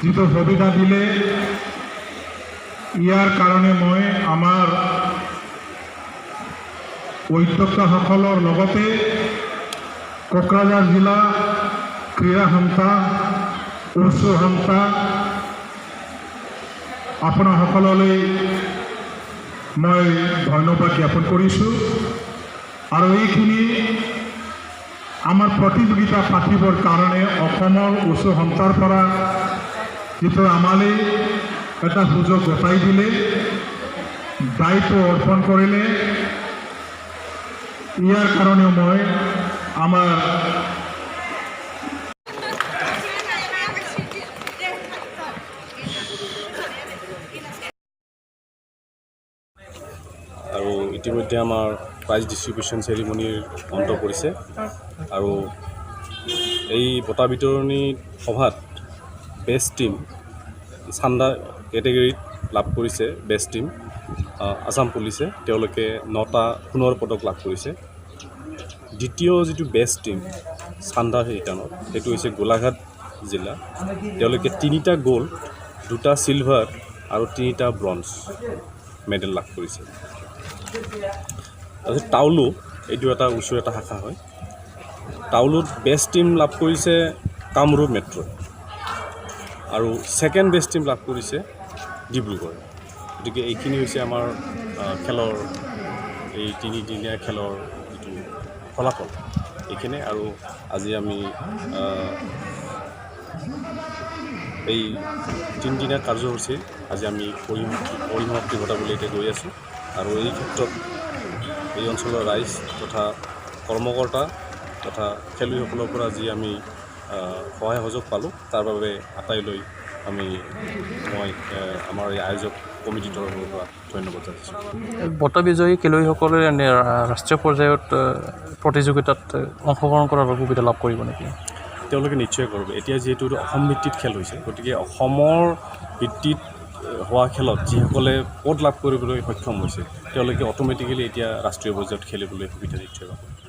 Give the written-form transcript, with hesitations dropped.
যিটো সুবিধা দিলে ইয়াৰ কাৰণে মই আমাৰ উদ্যোক্তাসকলৰ লগতে কোকৰাঝাৰ জিলা ক্ৰীড়া সন্থা উৎসৱ সন্থা আপোনাসকললৈ মই ধন্যবাদ জ্ঞাপন কৰিছোঁ আৰু এইখিনি আমাৰ প্ৰতিযোগিতা পাতিবৰ কাৰণে অসমৰ উৎসৱ সন্থাৰ পৰা যিটো আমালৈ এটা সুযোগ গতাই দিলে দায়িত্ব অৰ্পণ কৰিলে ইয়াৰ কাৰণে মই আমাৰ আৰু ইতিমধ্যে আমাৰ প্ৰাইজ ডিষ্ট্ৰিবিউশ্যন চেৰিমনিৰ অন্ত পৰিছে আৰু এই বঁটা বিতৰণী সভাত বেষ্ট টিম চান্দা কেটেগৰীত লাভ কৰিছে বেষ্ট টিম আসাম পুলিচে তেওঁলোকে 9টা সোণৰ পদক লাভ কৰিছে দ্বিতীয় যিটো বেষ্ট টিম চান্দা ৰিটাৰ্ণত সেইটো হৈছে গোলাঘাট জিলা তেওঁলোকে 3টা গোল্ড 2টা চিলভাৰ আৰু 3টা ব্ৰঞ্জ মেডেল লাভ কৰিছে তাৰপিছত টাউলু এইটো এটা ওচৰ এটা শাখা হয় টাউলুত বেষ্ট টিম লাভ কৰিছে কামৰূপ মেট্ৰ' আৰু ছেকেণ্ড বেষ্ট টিম লাভ কৰিছে ডিব্ৰুগড় গতিকে এইখিনি হৈছে আমাৰ খেলৰ এই তিনিদিনীয়া খেলৰ যিটো ফলাফল এইখিনি আৰু আজি আমি এই তিনিদিনীয়া কাৰ্যসূচী আজি আমি পৰিসমাপ্তি ঘটাবলৈ এতিয়া গৈ আছোঁ আৰু এই ক্ষেত্ৰত এই অঞ্চলৰ ৰাইজ তথা কৰ্মকৰ্তা তথা খেলুৱৈসকলৰ পৰা যি আমি সহায় সহযোগ পালোঁ তাৰ বাবে আটাইলৈ মই আমাৰ এই আয়োজক কমিটিৰ তৰফৰ পৰা ধন্যবাদ জনাইছোঁ বঁটা বিজয়ী খেলুৱৈসকলে ৰাষ্ট্ৰীয় পৰ্যায়ত প্ৰতিযোগিতাত অংশগ্ৰহণ কৰাৰ সুবিধা লাভ কৰিব নেকি তেওঁলোকে নিশ্চয় কৰিব এতিয়া যিহেতু অসম ভিত্তিত খেল হৈছে গতিকে অসমৰ ভিত্তিত হোৱা খেলত যিসকলে পদ লাভ কৰিবলৈ সক্ষম হৈছে তেওঁলোকে অট'মেটিকেলি এতিয়া ৰাষ্ট্ৰীয় পৰ্যায়ত খেলিবলৈ সুবিধা নিশ্চয় পাব